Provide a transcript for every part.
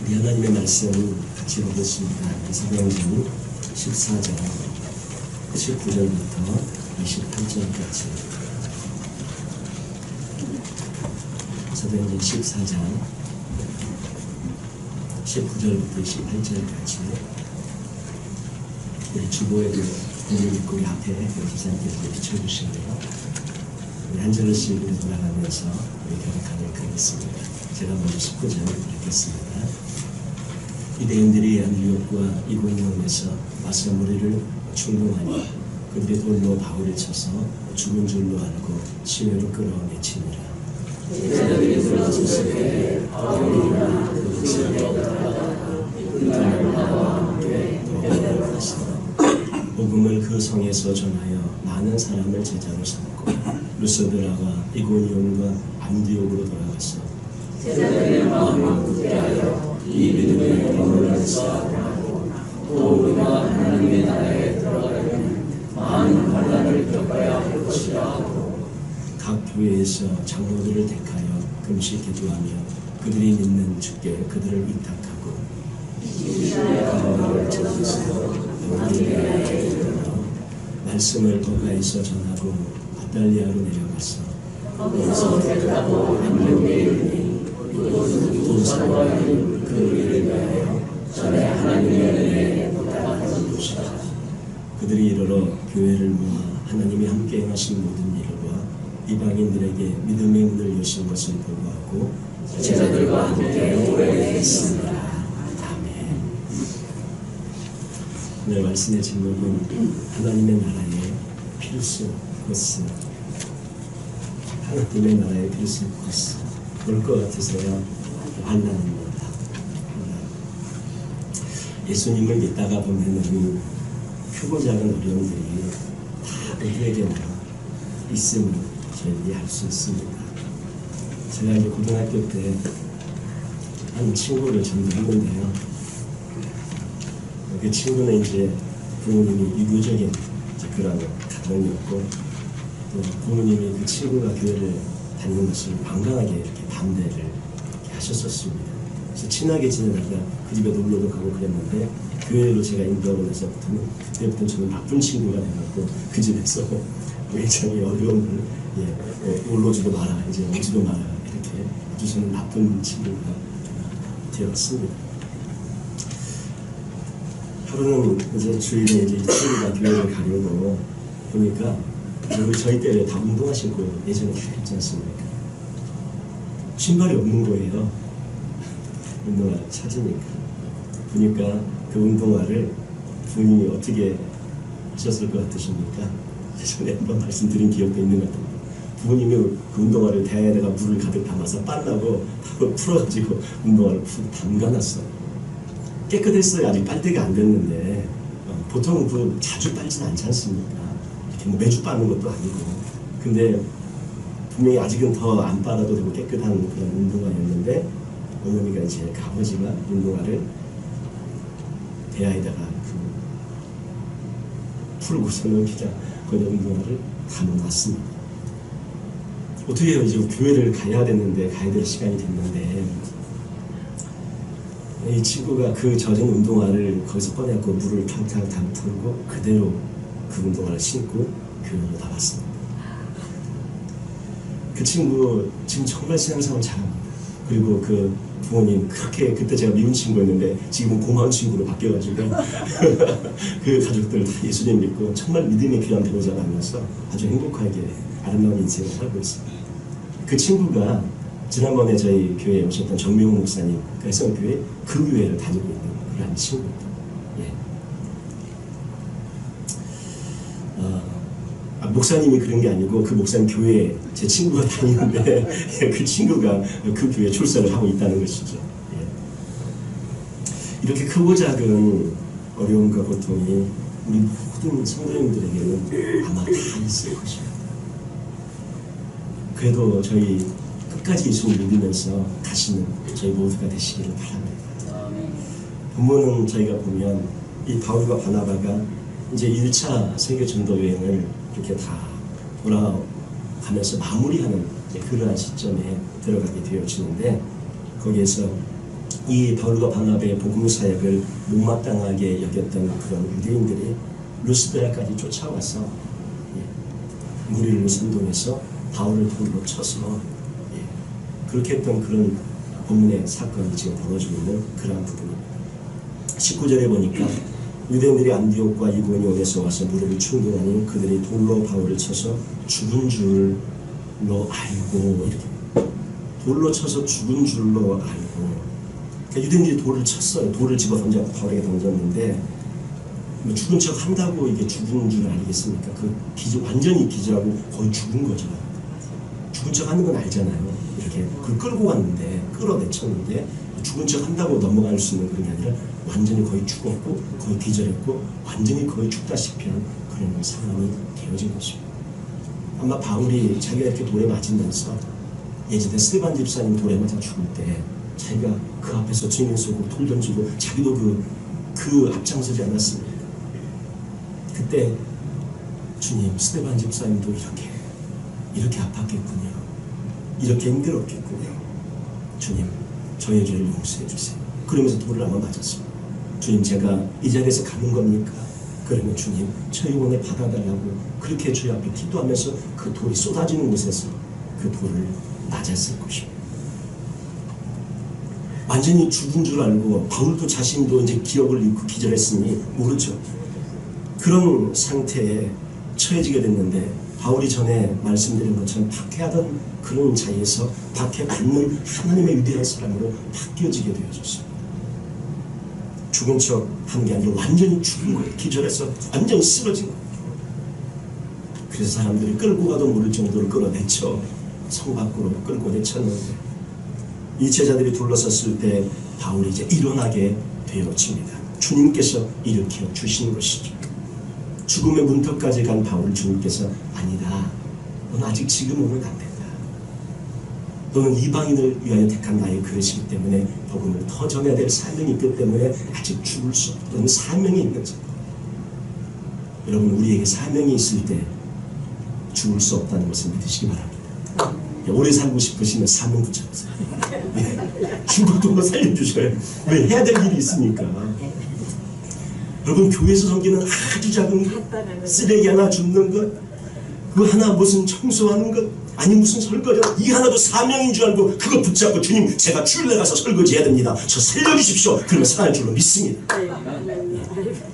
우리 하나님의 말씀 같이 보겠습니다. 사도행전 14장 19절부터 28절까지. 사도행전 14장 19절부터 28절까지. 우리 주보에도 본문 있고 우리 앞에 기자님께서 비춰주시고요. 우리 한 절씩 돌아가면서 우리 교독하는 그겠습니다. 제가 먼저 19절 읽겠습니다. 유대인들이 안디옥과 이고니온에서 와서 무리를 충동하니 그들이 돌로 바울을 쳐서 죽은 줄로 알고 시내로 끌어내치니라. 제자들이 들어섰을 때 바울이나 그 집에 들어가다가 그날과 함께 도망을 하시더라. 복음을 그 성에서 전하여 많은 사람을 제자로 삼고 루스드라와 이고니온과 안디옥으로 돌아가서 제자들의 마음을 굳게 하여 이 믿음의 본문을 쌓고 또 우리가 하나님의 나라에 들어가려면 많은 환난을 겪어야 할 것이라 하고 각 교회에서 장로들을 택하여 금식 기도하며 그들이 믿는 주께 그들을 위탁하고 그들을 찾으시고 갈릴리아에 이르러 말씀을 거가에서 전하고 아달리아로 내려가서 거기서 택하고 안디옥에 이르니 또 사도하는 그 일을 위하여 전에 하나님의 은혜에 부탁하는 것이다. 그들이 이르러 교회를 모아 하나님이 함께 행하신 모든 일과 이방인들에게 믿음의 문을 여신 것을 보고하고 제자들과 함께 오래 있습니다. 아멘. 오늘 말씀의 제목은 하나님의 나라의 필수 코스. 하나님의 나라의 필수 코스. 볼 것 같으세요? 환난입니다. 예수님을 믿다가 보면은 크고 작은 어려움들이 다 우리에게나 있음을 저희들이 알 수 있습니다. 제가 이제 고등학교 때 한 친구를 전도했는데요. 그 친구는 이제 부모님이 유교적인 그런 가정이었고 또 부모님이 그 친구가 교회를 다니는 것을 방강하게 이렇게 반대를 이렇게 하셨었습니다. 그래서 친하게 지내다가 그 집에 놀러도 가고 그랬는데 교회로 제가 인도하고 나서부터는 그때부터 저는 나쁜 친구가 돼갖고 그 집에서 굉장히 어려움을 올라오지도 마라, 이제 오지도 마라 이렇게 아주 저는 나쁜 친구가 되었습니다. 하루는 이제 주일에 이제 친구가 교회를 가려고 보니까 저희 때 다 운동화 신고 예전에 다 했지 않습니까? 신발이 없는 거예요. 운동화를 찾으니까. 보니까 그 운동화를 부인이 어떻게 하셨을 것 같으십니까? 전에 한번 말씀드린 기억도 있는 것 같아요. 부모님이 그 운동화를 대야에다가 물을 가득 담아서 빨라고 풀어가지고 운동화를 푹 담가놨어. 깨끗했어요. 아직 빨대가 안 됐는데 보통 그 자주 빨지는 않지 않습니까? 이렇게 뭐 매주 빠는 것도 아니고. 근데 분명히 아직은 더 안 빨아도 되고 깨끗한 그런 운동화였는데 어머니가 이제 그 아버지가 운동화를 대야에다가 풀고서는 그냥 거기다 운동화를 담아놨습니다. 어떻게 해요? 이제 교회를 가야 되는데 가야 될 시간이 됐는데 이 친구가 그 젖은 운동화를 거기서 꺼내갖고 물을 탕탕 털고 그대로 그 운동화를 신고 교회로 나갔습니다. 그 친구 지금 정말 신앙생활 잘합니다. 그리고 그 부모님 그렇게 그때 제가 미운 친구였는데 지금은 고마운 친구로 바뀌어가지고 그 가족들 다 예수님 믿고 정말 믿음의 귀한 배우자 만나서 아주 행복하게 아름다운 인생을 살고 있습니다. 그 친구가 지난번에 저희 교회에 오셨던 정명훈 목사님 그 해성교회 그 교회를 다니고 있는 그런 친구입니다. 목사님이 그런 게 아니고 그 목사님 교회에 제 친구가 다니는데 그 친구가 그 교회에 출세를 하고 있다는 것이죠. 이렇게 크고 작은 어려움과 고통이 우리 모든 성도님들에게는 아마 다 있을 것입니다. 그래도 저희 끝까지 예수를 믿으면서 가시는 저희 모두가 되시기를 바랍니다. 본문은 저희가 보면 이 바울과 바나바가 이제 1차 세계 전도 여행을 이렇게 다 돌아가면서 마무리하는 그러한 시점에 들어가게 되어지는데 거기에서 이 바울과 바나바의 복음 사역을 못마땅하게 여겼던 그런 유대인들이 루스드라까지 쫓아와서 무리를 선동해서 바울을 돌로 쳐서 그렇게 했던 그런 본문의 사건이 지금 벌어지고 있는 그러한 부분입니다. 19절에 보니까 유대인들이 안디옥과 이고니온에서 와서 무리를 충돌하니 그들이 돌로 바울을 쳐서 죽은 줄로 알고, 이렇게 돌로 쳐서 죽은 줄로 알고, 유대인들이 돌을 쳤어요. 돌을 집어 던져 바울에게 던졌는데 뭐 죽은 척 한다고 이게 죽은 줄 알겠습니까? 완전히 기절하고 거의 죽은 거죠. 죽은 척 하는 건 알잖아요. 이렇게 그걸 끌고 갔는데, 끌어내쳤는데 죽은 척 한다고 넘어갈 수 있는 그런 게 아니라 완전히 거의 죽었고 거의 기절했고 완전히 거의 죽다시피 한 그런 상황이 되어진 것입니다. 아마 바울이 자기가 이렇게 돌에 맞으면서 예전에 스데반 집사님 돌에 맞아 죽을 때 자기가 그 앞에서 증인 서고 돌 던지고 자기도 그 앞장서지 않았습니까? 그때 주님, 스데반 집사님도 이렇게 아팠겠군요. 이렇게 힘들었겠군요. 주님, 저의 죄를 용서해 주세요. 그러면서 돌을 한번 맞았습니다. 주님, 제가 이 자리에서 가는 겁니까? 그러면 주님, 저희 원에 받아달라고 그렇게 주의 앞에 기도하면서 그 돌이 쏟아지는 곳에서 그 돌을 맞았을 것입니다. 완전히 죽은 줄 알고 바울도 자신도 이제 기억을 잃고 기절했으니 모르죠. 그런 상태에 처해지게 됐는데 바울이 전에 말씀드린 것처럼 박해하던 그런 자리에서 박해받는 하나님의 위대한 사람으로 바뀌어지게 되어졌습니다. 죽은 척 하는 게 아니라 완전히 죽은 거예요. 기절해서 완전히 쓰러진 거예요. 그래서 사람들이 끌고 가도 모를 정도로 끌어내쳐 성 밖으로 끌고 내쳤는데 이 제자들이 둘러섰을 때 바울이 이제 일어나게 되어집니다. 주님께서 일으켜 주신 것이죠. 죽음의 문턱까지 간 바울을 주님께서 아니다. 너는 아직 지금 오면 안 된다. 너는 이방인을 위하여 택한 나의 그릇이기 때문에 복음을 더 전해야 될 사명이 있기 때문에 아직 죽을 수 없다. 너는 사명이 있는 자. 여러분, 우리에게 사명이 있을 때 죽을 수 없다는 것을 믿으시기 바랍니다. 오래 살고 싶으시면 사명 붙여보세요. 죽어도 살려주셔요. 왜? 해야 될 일이 있으니까. 여러분, 교회에서 섬기는 아주 작은 쓰레기 하나 줍는 것, 그거 하나 무슨 청소하는 것, 아니 무슨 설거지, 이 하나도 사명인 줄 알고 그거 붙잡고 주님, 제가 주일날 가서 설거지 해야 됩니다. 저 살려주십시오. 그러면 살아날 줄로 믿습니다.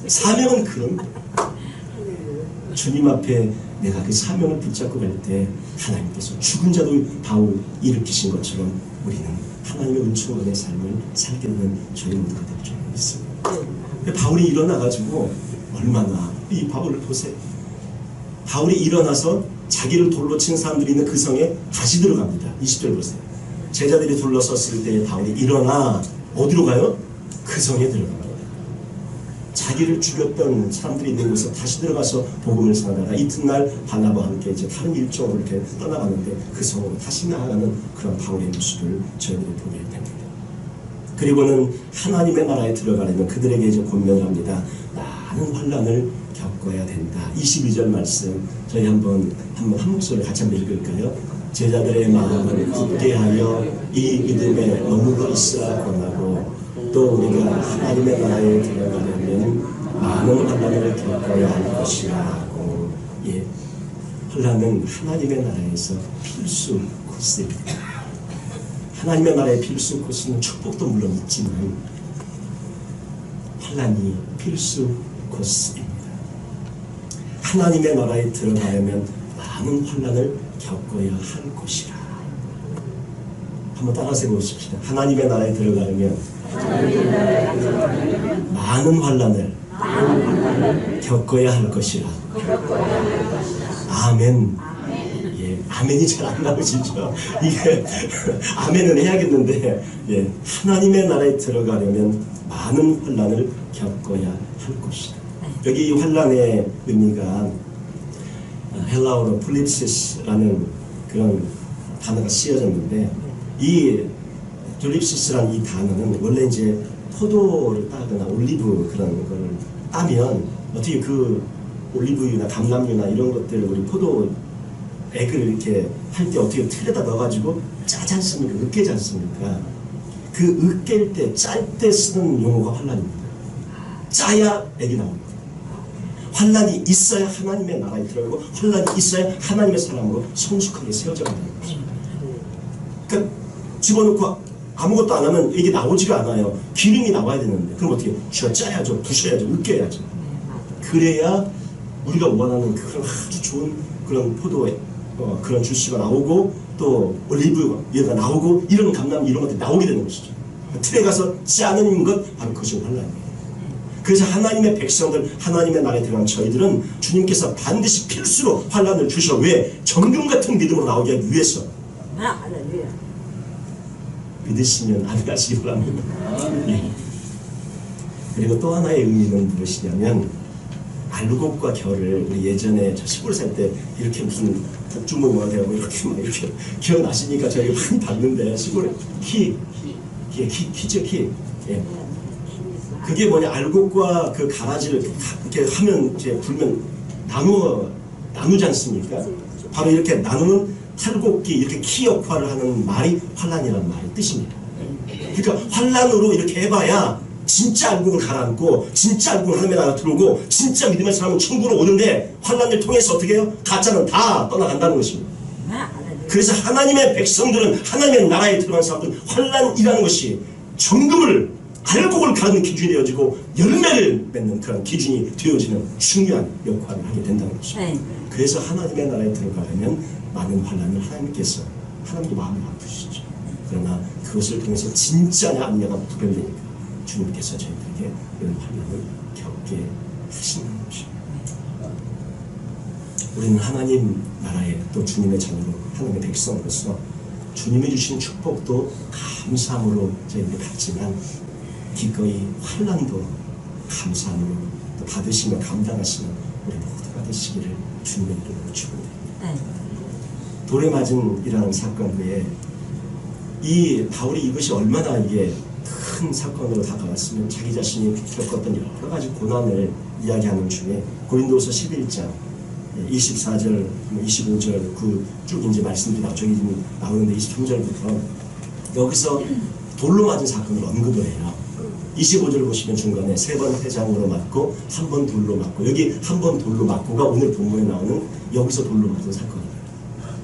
사명은 그런 거예요. 주님 앞에 내가 그 사명을 붙잡고 갈 때 하나님께서 죽은 자도 바울 일으키신 것처럼 우리는 하나님의 은총원의 삶을 살게 되는 저희 모두가 될 줄 믿습니다. 바울이 일어나가지고 얼마나, 이 바울을 보세요. 바울이 일어나서 자기를 돌로 친 사람들이 있는 그 성에 다시 들어갑니다. 20절 보세요. 제자들이 둘러섰을 때 바울이 일어나 어디로 가요? 그 성에 들어갑니다. 자기를 죽였던 사람들이 있는 곳에 다시 들어가서 복음을 전하다가 이튿날 바나바와 함께 이제 다른 일정으로 이렇게 떠나가는데 그 성으로 다시 나아가는 그런 바울의 모습을 저희들이 보게 됩니다. 그리고는 하나님의 나라에 들어가려면 그들에게 이제 권면을 합니다. 많은 환난을 겪어야 된다. 22절 말씀 저희 한번 한 목소리 같이 한번 읽을까요? 제자들의 마음을 굳게 하여 이 믿음에 머물러 있으라 권하고 또 우리가 하나님의 나라에 들어가려면 많은 환난을 겪어야 할 것이라고. 예, 환난은 하나님의 나라에서 필수 코스입니다. 하나님의 나라의 필수 코스는 축복도 물론 있지만 환난이 필수 코스입니다. 하나님의 나라에 들어가려면 많은 환난을 겪어야 할 것이라. 한번 따라서 해보십시다. 하나님의 나라에 들어가려면 많은 환난을 겪어야 할 것이라. 아멘. 예, 아멘이 잘 안 나오시죠? 이게 아멘은 해야겠는데, 예, 하나님의 나라에 들어가려면 많은 환난을 겪어야 할 것이다. 여기 이 환난의 의미가 헬라어로 플립시스라는 그런 단어가 쓰여졌는데, 이 플립시스라는 이 단어는 원래 이제 포도를 따거나 올리브 그런 걸 따면 어떻게 그 올리브유나 감람유나 이런 것들을 우리 포도 액을 이렇게 할 때 어떻게 틀에다 넣어가지고 짜지 않습니까? 으깨지 않습니까? 그 으깰 때, 짤 때 쓰는 용어가 환란입니다. 짜야 애기 나옵니다. 환란이 있어야 하나님의 나라에 들어가고 환란이 있어야 하나님의 사람으로 성숙하게 세워져 간다는 것입니다. 그러니까 집어넣고 아무것도 안 하면 이게 나오지가 않아요. 기름이 나와야 되는데 그럼 어떻게 쥐어짜야죠, 부셔야죠, 으깨야죠. 그래야 우리가 원하는 그런 아주 좋은 그런 포도의 그런 주스가 나오고 또 올리브유가 나오고 이런 감나무 이런 것들이 나오게 되는 것이죠. 틀에 가서 짜는 것 바로 그것이 환란이에요. 그래서 하나님의 백성들, 하나님의 나라에 들어간 저희들은 주님께서 반드시 필수로 환란을 주셔. 왜? 정금 같은 믿음으로 나오기 위해서. 믿으시면 안 가시기 바랍니다. 예. 그리고 또 하나의 의미는 무엇이냐면 알곡과 결을 우리 예전에 저 시골 살 때 이렇게 무슨 복주먹 되고 이렇게 막 이렇게 기억나시니까 저희가 많이 봤는데 시골에 키죠 키. 예. 그게 뭐냐, 알곡과 그 가라지를 이렇게 하면 이제 불면 나누지 않습니까? 바로 이렇게 나누는 탈곡기, 이렇게 키 역할을 하는 말이 환란이라는 말의 뜻입니다. 그러니까 환란으로 이렇게 해봐야 진짜 알곡을 가라앉고 진짜 알곡을 하나님의 나라 들어오고 진짜 믿음의 사람은 천국으로 오는데 환란을 통해서 어떻게 해요? 가짜는 다 떠나간다는 것입니다. 그래서 하나님의 백성들은 하나님의 나라에 들어간 사람들은 환란이라는 것이 정금을 알곡을 가르는 기준이 되어지고 열매를 맺는 그런 기준이 되어지는 중요한 역할을 하게 된다는 것입니다. 그래서 하나님의 나라에 들어가려면 많은 환란을 하나님도 마음을 아프시죠. 그러나 그것을 통해서 진짜냐 아니냐가 구별되니까 주님께서 저희들에게 이런 환란을 겪게 하시는 것입니다. 우리는 하나님 나라에 또 주님의 자녀로 하나님의 백성으로서 주님이 주신 축복도 감사함으로 저희들이 받지만 기꺼이 환란도 감사함으로 또 받으시며 감당하시는 우리 모두가 되시기를 주님의 이름으로 축원드립니다. 돌에 맞은이라는 사건 후에 이 바울이 이것이 얼마나 이게 큰 사건으로 다가왔으면 자기 자신이 겪었던 여러 가지 고난을 이야기하는 중에 고린도서 11장 24절, 25절 그 쭉 이제 말씀들이 저기 나오는데 23절부터 여기서 돌로 맞은 사건을 언급을 해요. 25절 보시면 중간에 3번 회장으로 맞고 1번 돌로 맞고, 여기 1번 돌로 맞고가 오늘 본문에 나오는 여기서 돌로 맞은 사건입니다.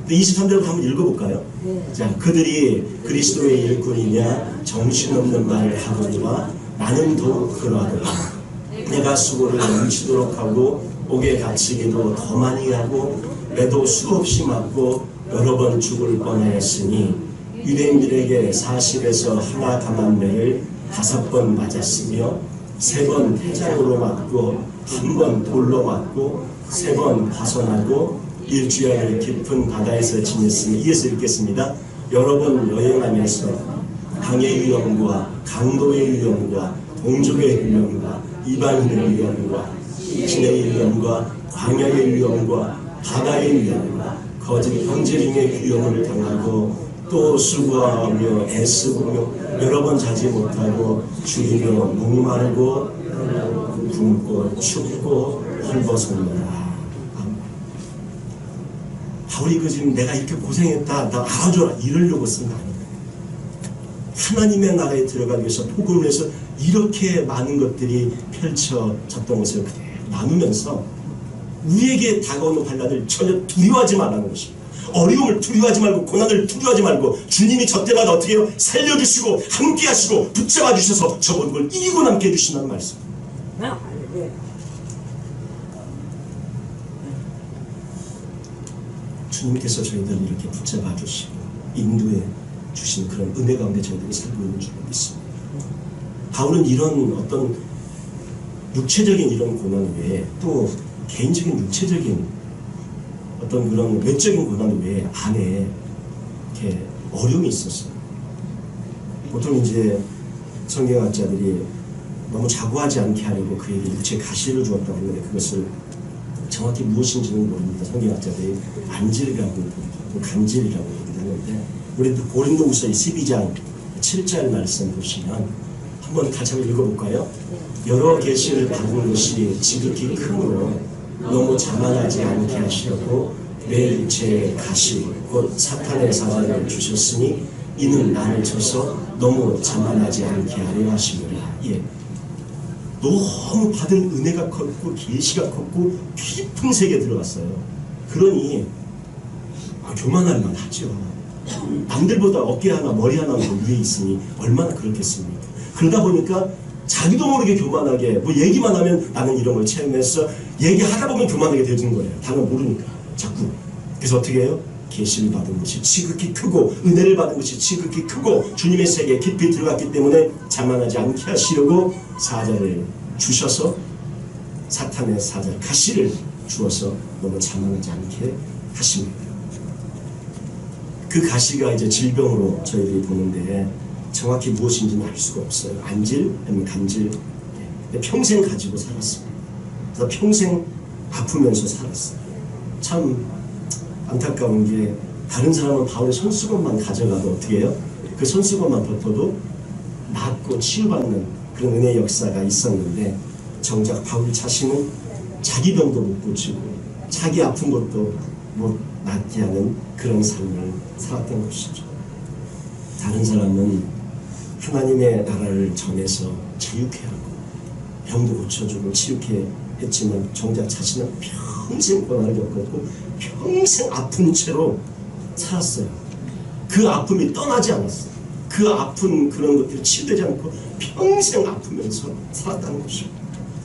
23절부터 한번 읽어볼까요? 자, 그들이 그리스도의 일꾼이냐 정신없는 말을 하거니와 나는 더욱 그러하더라. 내가 수고를 넘치도록 하고 옥에 갇히기도 더 많이 하고 매도 수없이 맞고 여러 번 죽을 뻔하였으니 유대인들에게 40에서 하나 감한 매를 5번 맞았으며 3번 태장으로 맞고 1번 돌로 맞고 3번 파손하고 일주일을 깊은 바다에서 지냈으니, 이어서 읽겠습니다. 여러 번 여행하면서 강의 위험과 강도의 위험과 동족의 위험과 이방인의 위험과 신의 위험과 광야의 위험과 바다의 위험과 거짓 형제중의 위험을 당하고 또 수고하며 애쓰며 여러 번 자지 못하고 죽이며 목마르고 굶고 춥고 헐벗었노라. 바울이 그 지금 내가 이렇게 고생했다, 나 알아줘라 이러려고 쓴 거 아니에요. 하나님의 나라에 들어가기 위해서 복음을 위해서 이렇게 많은 것들이 펼쳐졌던 것을 그대로 나누면서 우리에게 다가오는 환난을 전혀 두려워하지 말라는 것입니다. 어려움을 두려워하지 말고 고난을 두려워하지 말고 주님이 저 때마다 어떻게 해요? 살려주시고 함께 하시고 붙잡아 주셔서 저 모든 걸 이기고 남게 해주신다는 말씀. 주님께서 저희들을 이렇게 붙잡아 주시고 인도해 주신 그런 은혜 가운데 저희들이 살고 있는 줄 믿습니다. 바울은 이런 어떤 육체적인 이런 고난 외에 또 개인적인 육체적인 어떤 그런 외적인 고난 외에 안에 이렇게 어려움이 있었어요. 보통 이제 성경학자들이 너무 자고하지 않게 하려고 그에게 육체 가시를 주었다고 하는데 그것을 정확히 무엇인지는 모릅니다. 성경학자들이 안질이라고 간질이라고 얘기를 하는데, 우리 고린도후서 12장 7절 말씀 보시면 한번 같이 한번 읽어볼까요? 여러 계시를 받은 것이 지극히 크므로 너무 자만하지 않게 하시려고 내 육체에 가시 곧 사탄의 사자를 주셨으니 이는 나를 쳐서 너무 자만하지 않게 하려 하시느라. 예. 너무 받은 은혜가 컸고 계시가 컸고 깊은 세계에 들어갔어요. 그러니 교만할 만하죠. 남들보다 어깨 하나 머리 하나 더 위에 있으니 얼마나 그렇겠습니까? 그러다 보니까 자기도 모르게 교만하게 뭐 얘기만 하면 나는 이런 걸 체험했어, 얘기하다 보면 교만하게 되는 거예요. 다는 모르니까 자꾸. 그래서 어떻게 해요? 계시를 받은 것이 지극히 크고 은혜를 받은 것이 지극히 크고 주님의 세계에 깊이 들어갔기 때문에 자만하지 않게 하시려고 사자를 주셔서, 사탄의 사자 가시를 주어서 너무 자만하지 않게 하십니다. 그 가시가 이제 질병으로 저희들이 보는데 정확히 무엇인지는 알 수가 없어요. 안질 아니면 간질. 평생 가지고 살았습니다. 그래서 평생 아프면서 살았어요. 참 안타까운 게 다른 사람은 바울의 손수건만 가져가도 어떻게 해요? 그 손수건만 덮어도 낫고 치유받는 그런 은혜의 역사가 있었는데 정작 바울 자신은 자기 병도 못 고치고 자기 아픈 것도 못 낫게 하는 그런 삶을 살았던 것이죠. 다른 사람은 하나님의 나라를 전해서 자유케 하고 병도 고쳐주고 치유케 했지만 정작 자신은 평생 고난을 겪었고 평생 아픈 채로 살았어요. 그 아픔이 떠나지 않았어요. 그 아픈 그런 것들이 치유되지 않고 평생 아프면서 살았다는 것입니다.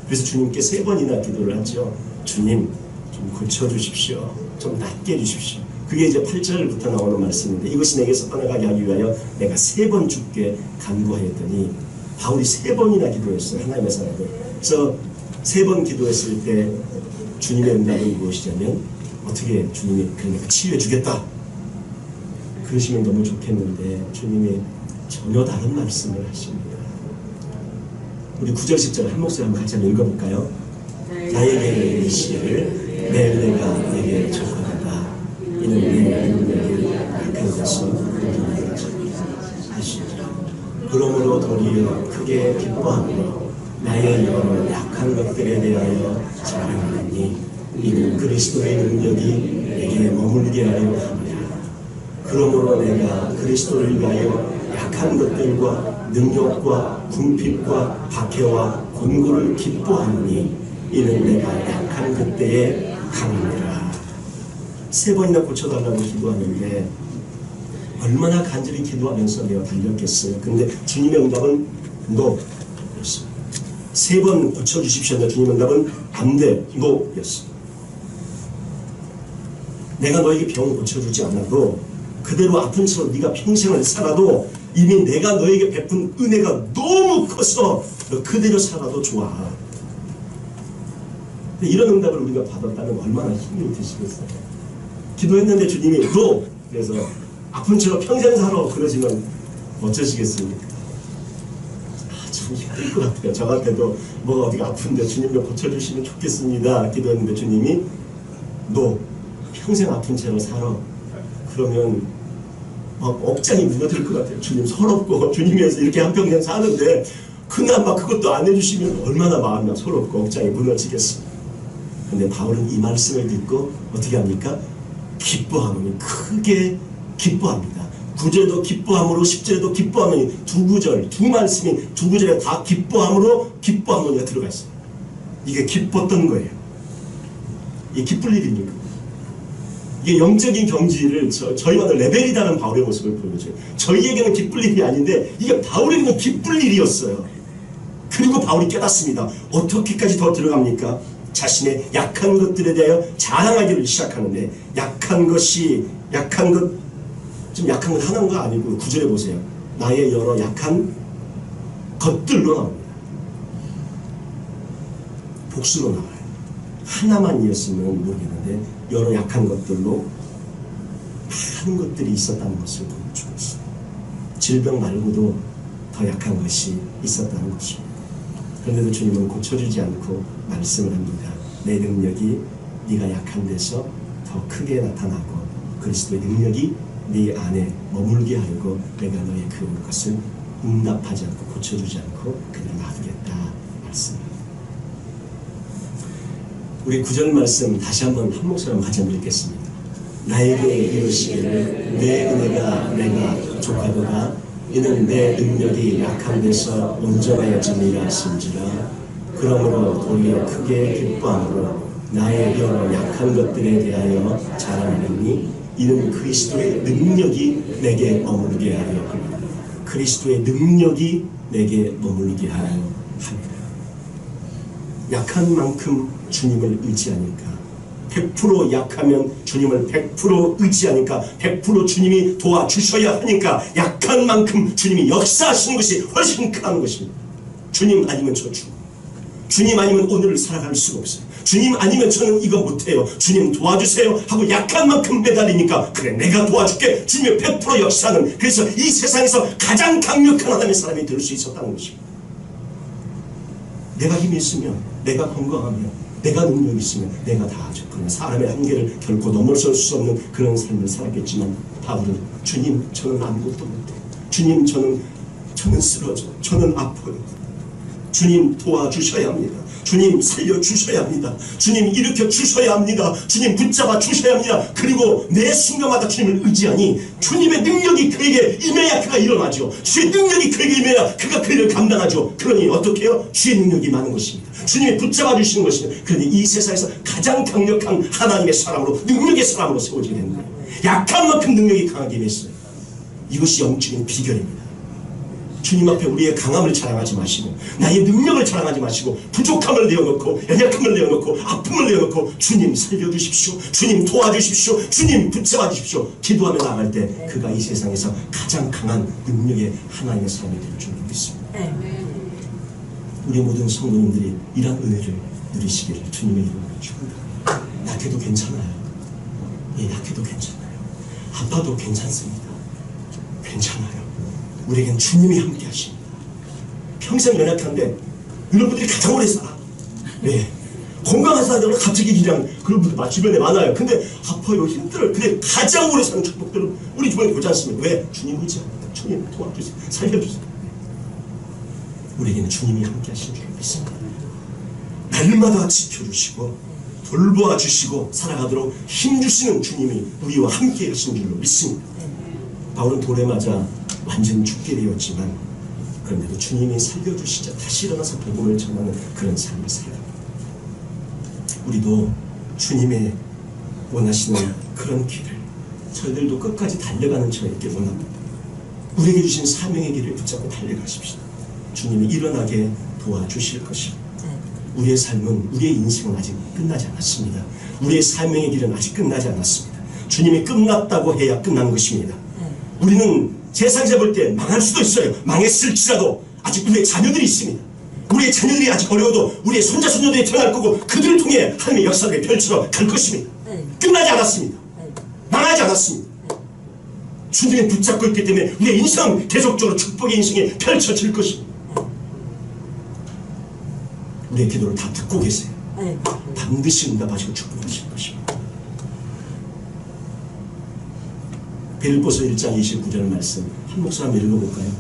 그래서 주님께 3번이나 기도를 하죠. 주님 좀 고쳐주십시오. 좀 낫게 해주십시오. 그게 이제 8절부터 나오는 말씀인데, 이것이 내게서 떠나가게 하기 위하여 내가 3번 주께 간구하였더니, 바울이 3번이나 기도했어요. 하나님의 사람들. 그래서 3번 기도했을 때 주님의 응답은 무엇이냐면, 어떻게 주님이 그러니까 치유해 주겠다 그러시면 너무 좋겠는데 주님이 전혀 다른 말씀을 하십니다. 우리 9절 10절 한 목소리 한번 같이 한번 읽어볼까요? 나에게 이르시기를 내 은혜가 내게 족하다. 이는 내 능력이 약한 것이 하시리라. 그러므로 도리어 크게 기뻐하며 나의 여러 약한 것들에 대하여 자랑하니 이는 그리스도의 능력이 내게 머물게 하려 합니다. 그러므로 내가 그리스도를 위하여 약한 것들과 능력과 궁핍과 박해와 곤고를 기뻐하니 이는 내가 약한 그때에 강함이라. 3번이나 고쳐달라고 기도하는데 얼마나 간절히 기도하면서 내가 달렸겠어요. 근데 주님의 응답은 NO 였습니다. 3번 고쳐주십시오. 주님의 응답은 안 돼, NO 였습니다. 내가 너에게 병을 고쳐주지 않아도 그대로 아픈 채로 네가 평생을 살아도 이미 내가 너에게 베푼 은혜가 너무 커서 너 그대로 살아도 좋아. 이런 응답을 우리가 받았다면 얼마나 힘이 드시겠어요. 기도했는데 주님이 NO! 그래서 아픈 채로 평생 살아 그러시면 어쩌시겠습니까? 참 힘들 것 같아요. 저 같아도 뭐가 어디가 아픈데 주님 좀 고쳐주시면 좋겠습니다 기도했는데 주님이 NO! 평생 아픈 채로 살아. 그러면 막 억장이 무너질 것 같아요. 주님 서럽고 주님 위해서 이렇게 한평생 사는데 그나마 그것도 안 해주시면 얼마나 마음이 서럽고 억장이 무너지겠습니까? 근데 바울은 이 말씀을 듣고 어떻게 합니까? 기뻐하노니, 크게 기뻐합니다. 9절도 기뻐함으로 10절도 기뻐하노니, 두 구절, 두 말씀이 두 구절에 다 기뻐함으로 기뻐하노니가 들어가 있어요. 이게 기뻤던 거예요. 이게 기쁠 일입니까? 이게 영적인 경지를 저희와는 레벨이 다른 바울의 모습을 보여줘요. 저희에게는 기쁠 일이 아닌데 이게 바울에게는 기쁠 일이었어요. 그리고 바울이 깨닫습니다. 어떻게까지 더 들어갑니까? 자신의 약한 것들에 대하여 자랑하기를 시작하는데, 약한 것이 약한 것, 좀 약한 건 하나가 아니고 9절에 보세요. 나의 여러 약한 것들로 나옵니다. 복수로 나와요. 하나만이었으면 모르겠는데 여러 약한 것들로 많은 것들이 있었다는 것을 보여주고 있어요. 질병 말고도 더 약한 것이 있었다는 것입니다. 그런데도 주님은 고쳐주지 않고 말씀을 합니다. 내 능력이 네가 약한 데서 더 크게 나타나고 그리스도의 능력이 네 안에 머물게 하려고 내가 너의 그것을 응답하지 않고 고쳐주지 않고 그냥 놔두겠다 말씀입니다. 우리 9절 말씀 다시 한번 한 목소리 같이 읽겠습니다. 나에게 이르시기를 내 은혜가 내가 족하도다. 이는 내 능력이 약한 데서 온전하여짐이라 하신지라. 그러므로 도리어 크게 기뻐함으로 나의 여러 약한 것들에 대하여 자랑하느니 이는 그리스도의 능력이 내게 머무르게 하려 합니다. 그리스도의 능력이 내게 머무르게 하려 합니다. 약한 만큼 주님을 의지하니까, 100% 약하면 주님을 100% 의지하니까, 100% 주님이 도와주셔야 하니까 약한 만큼 주님이 역사하시는 것이 훨씬 큰 것입니다. 주님 아니면 저 죽어. 주님 아니면 오늘을 살아갈 수가 없어요. 주님 아니면 저는 이거 못해요. 주님 도와주세요 하고 약한 만큼 매달리니까 그래 내가 도와줄게. 주님의 100% 역사는, 그래서 이 세상에서 가장 강력한 하나님의 사람이 될 수 있었다는 것입니다. 내가 힘이 있으면, 내가 건강하면, 내가 능력이 있으면 내가 다 하죠. 그러나 사람의 한계를 결코 넘어설 수 없는 그런 삶을 살았겠지만 바울은 주님 저는 아무것도 못해요. 주님 저는 쓰러져. 저는 아파요. 주님 도와주셔야 합니다. 주님 살려주셔야 합니다. 주님 일으켜 주셔야 합니다. 주님 붙잡아 주셔야 합니다. 그리고 매 순간마다 주님을 의지하니 주님의 능력이 그에게 임해야 그가 일어나죠. 주의 능력이 그에게 임해야 그가 그 일을 감당하죠. 그러니 어떻게 해요? 주의 능력이 많은 것입니다. 주님이 붙잡아 주시는 것입니다. 그러니 이 세상에서 가장 강력한 하나님의 사람으로, 능력의 사람으로 세워지게 되는 거예요. 약한 만큼 능력이 강하게 됐어요. 이것이 영적인 비결입니다. 주님 앞에 우리의 강함을 자랑하지 마시고, 나의 능력을 자랑하지 마시고, 부족함을 내어놓고, 연약함을 내어놓고, 아픔을 내어놓고, 주님 살려주십시오, 주님 도와주십시오, 주님 붙잡아 주십시오 기도하며 나아갈 때 그가 이 세상에서 가장 강한 능력의 하나님의 사람이 될 줄 믿습니다. 우리 모든 성도님들이 이런 은혜를 누리시기를 주님의 이름으로 축원합니다. 약해도 괜찮아요. 예, 약해도 괜찮아요. 아파도 괜찮습니다. 괜찮아요. 우리에겐 주님이 함께 하십니다. 평생 연약한데 이런 분들이 가장 오래 살아. 네. 건강한 사람들은 갑자기 그냥 그런 분들 주변에 많아요. 근데 아파요, 힘들어요. 근데 가장 오래 사는 축복들은 우리 주변에 보지 않습니까? 왜? 주님 의지합니다. 주님 도와주세요. 살려주세요. 우리에게는 주님이 함께 하시는 줄 믿습니다. 날마다 지켜주시고 돌보아 주시고 살아가도록 힘주시는 주님이 우리와 함께 하시는 줄로 믿습니다. 바울은 돌에 맞아 완전히 죽게 되었지만 그런데도 주님이 살려주시자 다시 일어나서 복음을 전하는 그런 삶을 살아갑니다. 우리도 주님의 원하시는 그런 길을, 저희들도 끝까지 달려가는 저에게 원합니다. 우리에게 주신 사명의 길을 붙잡고 달려가십시다. 주님이 일어나게 도와주실 것입니다. 우리의 삶은, 우리의 인생은 아직 끝나지 않았습니다. 우리의 사명의 길은 아직 끝나지 않았습니다. 주님이 끝났다고 해야 끝난 것입니다. 우리는 세상에서 볼 때 망할 수도 있어요. 망했을지라도 아직 우리의 자녀들이 있습니다. 우리의 자녀들이 아직 어려워도 우리의 손자 손녀들이 태어날 거고 그들을 통해 하나님의 역사를 펼쳐 갈 것입니다. 끝나지 않았습니다. 망하지 않았습니다. 주님이 붙잡고 있기 때문에 우리의 인생 계속적으로 축복의 인생이 펼쳐질 것입니다. 우리의 기도를 다 듣고 계세요. 반드시 응답하시고 축복하실 것입니다. 빌립보서 1장 29절 말씀 한 목소리 한번 읽어볼까요?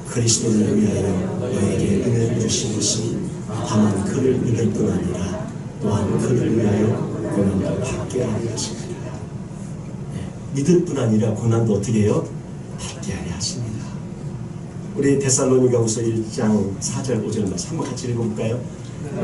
그리스도를 위하여 너에게 은혜를 주신 것은 다만 그를 믿을 뿐 아니라 또한 그를 위하여 고난도 받게 하려 하십니다. 믿을 뿐 아니라 고난도 어떻게 해요? 받게 하려 하십니다. 우리 데살로니가후서 1장 4절 5절 말씀 한번 같이 읽어볼까요?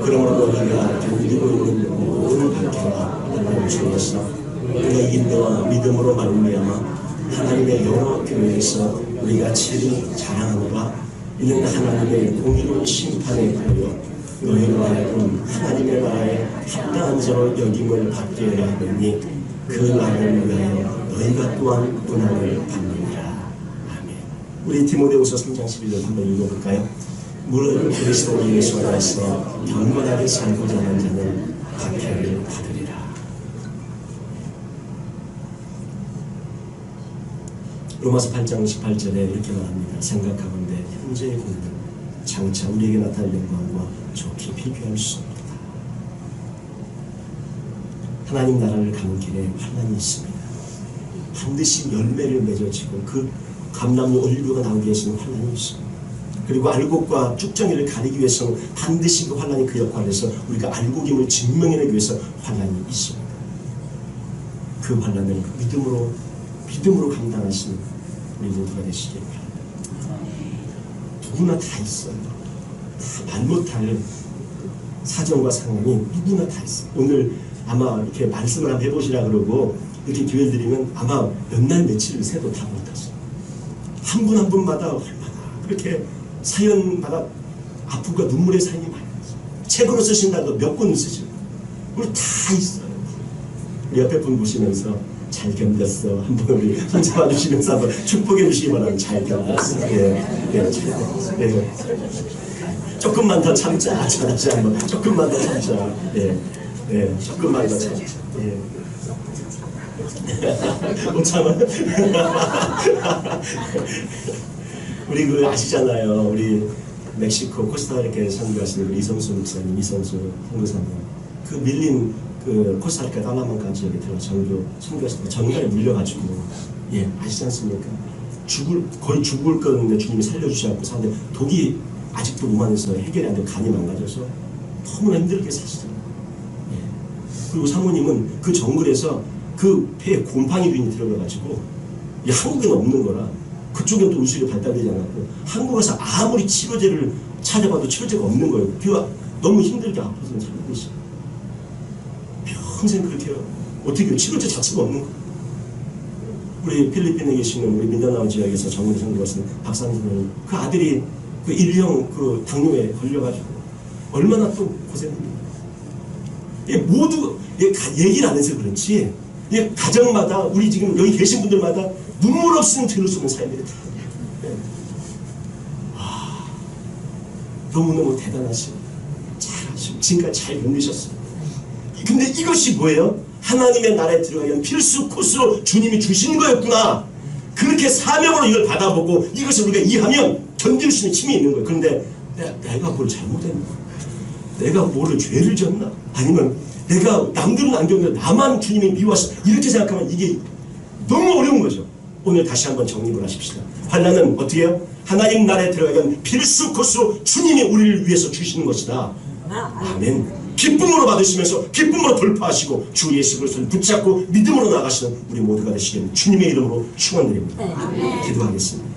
그러므로 너희가 견디고 있는 모든 박해와 어려움 중에서 그의 인도와 믿음으로 말미암아 하나님의 여러 교회에서 우리가 친히 자랑하노라. 이는 하나님의 공의로운 심판에 보여 너희로 하여금 하나님의 나라에 합당한 자로 여김을 받게 하였으니 그 날을 위하여 너희가 또한 고난을 받느니라. 아멘. 우리 디모데후서 3장 11절 한번 읽어볼까요? 무릇 그리스도 예수 안에서 경건하게 살고자 하는 자는 박해를 받으리라. 로마서 8장 18절에 이렇게 말합니다. 생각하건대 현재의 공은 장차 우리에게 나타날 영광과 좋게 비교할 수 없다. 하나님 나라를 가는 길에 환난이 있습니다. 반드시 열매를 맺어지고 그 감람류 올리브가 나오게 하시는 환난이 있습니다. 그리고 알곡과 쭉정이를 가리기 위해서는 반드시 그 환난이 그 역할을 해서 우리가 알곡임을 증명해내기 위해서 환난이 있습니다. 그 그 환난을 믿음으로 감당하시는 우리 모두가 되시길 바랍니다. 누구나 다 있어요. 다 말 못할 사정과 상황이 누구나 다 있어요. 오늘 아마 이렇게 말씀을 한번 해보시라 그러고 이렇게 기회를 드리면 아마 몇 날 며칠을 새도 다 못하죠. 한 분 한 분마다 얼마나 그렇게 사연마다 아픔과 눈물의 사연이 많아요. 책으로 쓰신다고 몇 권 쓰시고 우리 다 있어요. 우리 옆에 분 보시면서 잘 견뎠어. 한번 우리 손 잡아주시면서 한번 축복해 주시기 바랍니다. 잘 견뎠어. 예, 잘 견뎠어. 예. 조금만 더 참자. 다시 한번 조금만 더 참자. 조금만 더 참자. 못 참아. 우리 그 아시잖아요. 우리 멕시코 코스타리카에 선교하시는 우리 이성수 목사님, 이성수 선교사님. 그 밀린 그 코스타리카 달라만까지 여기 들어 선교하시다가 전갈에 물려가지고 아시지 않습니까? 거의 죽을 거였는데 주님이 살려주셔서 사는데 독이 아직도 몸 안에서 해결이 안 되고 간이 망가져서 너무나 힘들게 사시더라고요. 그리고 사모님은 그 정글에서 그 폐에 곰팡이균이 들어가가지고 한국에는 없는 거라 그쪽에는 또 의술이 발달되지 않았고 한국에서 아무리 치료제를 찾아봐도 치료제가 없는 거예요. 그가 너무 힘들게 아파서 살고 계시고 평생 그렇게 어떻게 치료제 자체가 없는 거예요. 우리 필리핀에 계시는 우리 민다나오 지역에서 정글에 선교하시는 박사님 그 아들이 그 일형 그 당뇨에 걸려가지고 얼마나 또 고생합니다. 모두 얘기를 안 해서 그렇지 가정마다 우리 지금 여기 계신 분들마다 눈물 없이는 들을 수 없는 사연들이 다 너무너무 대단하시고 잘하시고 지금까지 잘 견디셨어요. 근데 이것이 뭐예요? 하나님의 나라에 들어가기 필수 코스로 주님이 주신 거였구나. 그렇게 사명으로 이걸 받아보고 이것을 우리가 이해하면 견딜 수 있는 힘이 있는 거예요. 그런데 내가 뭘 잘못했나? 내가 뭐를 죄를 졌나? 아니면 내가 남들은 안 겪는데 나만 주님이 미워하시 이렇게 생각하면 이게 너무 어려운 거죠. 오늘 다시 한번 정립을 하십시다. 환난은 어떻게 해요? 하나님 나라에 들어가기 위한 필수 코스로 주님이 우리를 위해서 주시는 것이다. 아멘. 기쁨으로 받으시면서 기쁨으로 돌파하시고 주 예수 그리스도를 붙잡고 믿음으로 나가시는 우리 모두가 되시길 주님의 이름으로 축원드립니다. 기도하겠습니다.